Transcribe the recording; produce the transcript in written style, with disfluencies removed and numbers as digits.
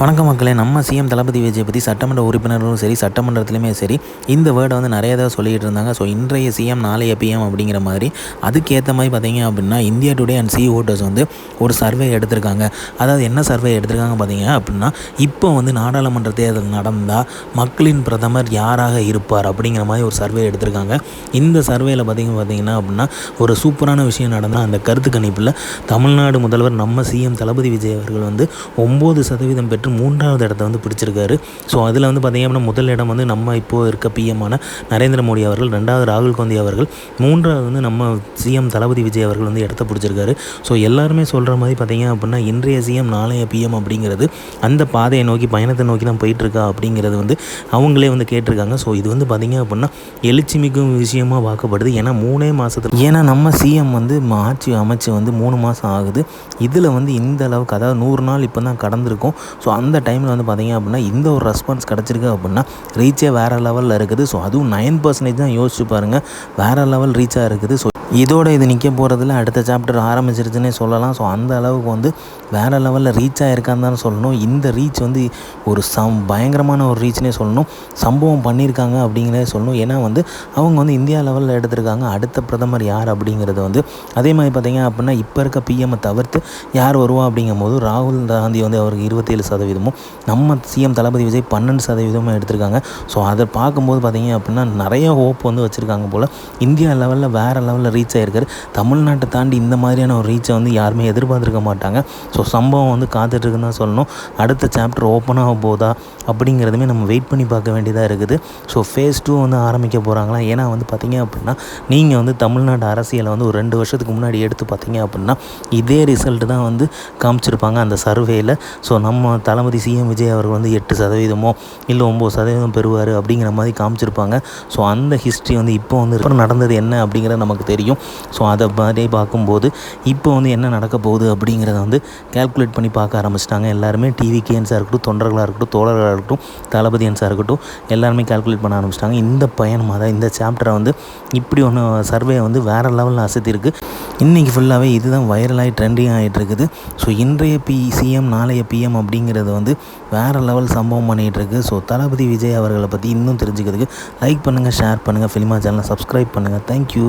வணக்கம் மக்களே. நம்ம சிஎம் தளபதி விஜய் பற்றி சட்டமன்ற உறுப்பினர்களும் சரி, சட்டமன்றத்திலுமே சரி, இந்த வேர்டை வந்து நிறைய தடவை சொல்லிகிட்டு இருந்தாங்க. ஸோ இன்றைய சிஎம் நாளைய பிஎம் அப்படிங்கிற மாதிரி அதுக்கேற்ற மாதிரி பார்த்தீங்க அப்படின்னா India today and C voters வந்து ஒரு சர்வே எடுத்திருக்காங்க. அதாவது என்ன சர்வே எடுத்திருக்காங்க பார்த்தீங்க அப்படின்னா, இப்போ வந்து நாடாளுமன்ற தேர்தல் நடந்தால் மக்களின் பிரதமர் யாராக இருப்பார் அப்படிங்கிற மாதிரி ஒரு சர்வே எடுத்திருக்காங்க. இந்த சர்வேயில் பார்த்தீங்கன்னா அப்படின்னா ஒரு சூப்பரான விஷயம் நடந்தால் அந்த கருத்து கணிப்பில் தமிழ்நாடு முதல்வர் நம்ம சிஎம் தளபதி விஜய் அவர்கள் வந்து 9% பெற்று 3வது இடத்த வந்து பிடிச்சிருக்காரு. ஸோ அதில் வந்து பார்த்திங்க அப்படின்னா முதல் இடம் வந்து நம்ம இப்போது இருக்க பிஎம்மான நரேந்திர மோடி அவர்கள், 2வது ராகுல் காந்தி அவர்கள், 3வது வந்து நம்ம சிஎம் தளபதி விஜய் அவர்கள் வந்து இடத்த பிடிச்சிருக்காரு. ஸோ எல்லாருமே சொல்கிற மாதிரி பார்த்திங்க அப்படின்னா இன்றைய சிஎம் நாளைய பிஎம் அப்படிங்கிறது அந்த பாதையை நோக்கி பயணத்தை நோக்கி தான் போயிட்டுருக்கா அப்படிங்கிறது வந்து அவங்களே வந்து கேட்டிருக்காங்க. ஸோ இது வந்து பார்த்திங்க அப்படின்னா எழுச்சிமிக்கும் விஷயமாக பார்க்கப்படுது. ஏன்னா 3 மாதத்தில் நம்ம சிஎம் வந்து ஆட்சி அமைச்சு வந்து 3 மாதம் ஆகுது. இதில் வந்து இந்த அளவுக்கு அதாவது 100 நாள் இப்போ தான் கடந்திருக்கும். ஸோ அந்த டைமில் வந்து பார்த்திங்க அப்படின்னா இந்த ஒரு ரெஸ்பான்ஸ் கிடச்சிருக்கு அப்படின்னா ரீச்சே வேறு லெவலில் இருக்குது. ஸோ அதுவும் 9% தான் யோசிச்சு பாருங்கள், வேறு லெவல் ரீச்சாக இருக்குது. ஸோ இதோட இது நிற்க போகிறதுல அடுத்த சாப்டர் ஆரம்பிச்சிருச்சுன்னே சொல்லலாம். ஸோ அந்த அளவுக்கு வந்து வேறு லெவலில் ரீச் ஆகிருக்கான்னு தான் சொல்லணும். இந்த ரீச் வந்து ஒரு பயங்கரமான ஒரு ரீச்னே சொல்லணும். சம்பவம் பண்ணியிருக்காங்க அப்படிங்கிறதே சொல்லணும். ஏன்னா வந்து அவங்க வந்து இந்தியா லெவலில் எடுத்திருக்காங்க. அடுத்த பிரதமர் யார் அப்படிங்கிறது வந்து அதே மாதிரி பார்த்திங்க அப்படின்னா இப்போ இருக்க பிஎம்மை தவிர்த்து யார் வருவா அப்படிங்கும்போது ராகுல் காந்தி வந்து அவருக்கு 27%, நம்ம சிஎம் தளபதி விஜய் 12% எடுத்திருக்காங்க. ஸோ அதை பார்க்கும்போது பார்த்திங்க அப்படின்னா நிறைய ஹோப் வந்து வச்சுருக்காங்க போல். இந்தியா லெவலில் வேறு லெவலில் ரீச் ஆகிருக்காரு. தமிழ்நாட்டை தாண்டி இந்த மாதிரியான ஒரு ரீச்சை வந்து யாருமே எதிர்பார்த்துருக்க மாட்டாங்க. ஸோ சம்பவம் வந்து காத்துட்ருக்குன்னு தான் சொல்லணும். அடுத்த சாப்டர் ஓப்பன் ஆக போதா அப்படிங்கிறதுமே நம்ம வெயிட் பண்ணி பார்க்க வேண்டியதாக இருக்குது. ஸோ ஃபேஸ் 2 வந்து ஆரம்பிக்க போகிறாங்களா? ஏன்னா வந்து பார்த்திங்க அப்படின்னா நீங்கள் வந்து தமிழ்நாடு அரசியலை வந்து ஒரு 2 வருஷத்துக்கு முன்னாடி எடுத்து பார்த்திங்க அப்படின்னா இதே ரிசல்ட்டு தான் வந்து காமிச்சிருப்பாங்க அந்த சர்வேயில். ஸோ நம்ம தளபதி சிஎம் விஜய் அவர்கள் வந்து 8% இல்லை 9% பெறுவார் அப்படிங்கிற மாதிரி காமிச்சிருப்பாங்க. ஸோ அந்த ஹிஸ்ட்ரி வந்து இப்போ வந்து நடந்தது என்ன அப்படிங்கிறது நமக்கு தெரியும். ஸோ அதை மாதிரி பார்க்கும்போது இப்போ வந்து என்ன நடக்க போகுது அப்படிங்கிறத வந்து கேல்குலேட் பண்ணி பார்க்க ஆரம்பிச்சிட்டாங்க எல்லாருமே. டிவிகேன்ஸாக இருக்கட்டும், தொண்டர்களாக இருக்கட்டும், தோழர்களாக இருக்கட்டும், தளபதியன்ஸாக இருக்கட்டும், எல்லாருமே கேல்குலேட் பண்ண ஆரம்பிச்சிட்டாங்க. இந்த பயணம் அதாவது இந்த சாப்டரை வந்து இப்படி ஒன்று சர்வே வந்து வேறு லெவலில் அசத்திருக்கு. இன்றைக்கி ஃபுல்லாகவே இதுதான் வைரலாகி ட்ரெண்டிங் ஆகிட்டு இருக்குது. ஸோ இன்றைய சிஎம் நாளைய பிஎம் அப்படிங்கிறது வந்து வேறு லெவல் சம்பவம் பண்ணிகிட்ருக்கு. ஸோ தளபதி விஜய் அவர்களை பற்றி இன்னும் தெரிஞ்சுக்கிறதுக்கு லைக் பண்ணுங்கள், ஷேர் பண்ணுங்கள், ஃபிலிமா சேனலை சப்ஸ்கிரைப் பண்ணுங்கள். தேங்க்யூ.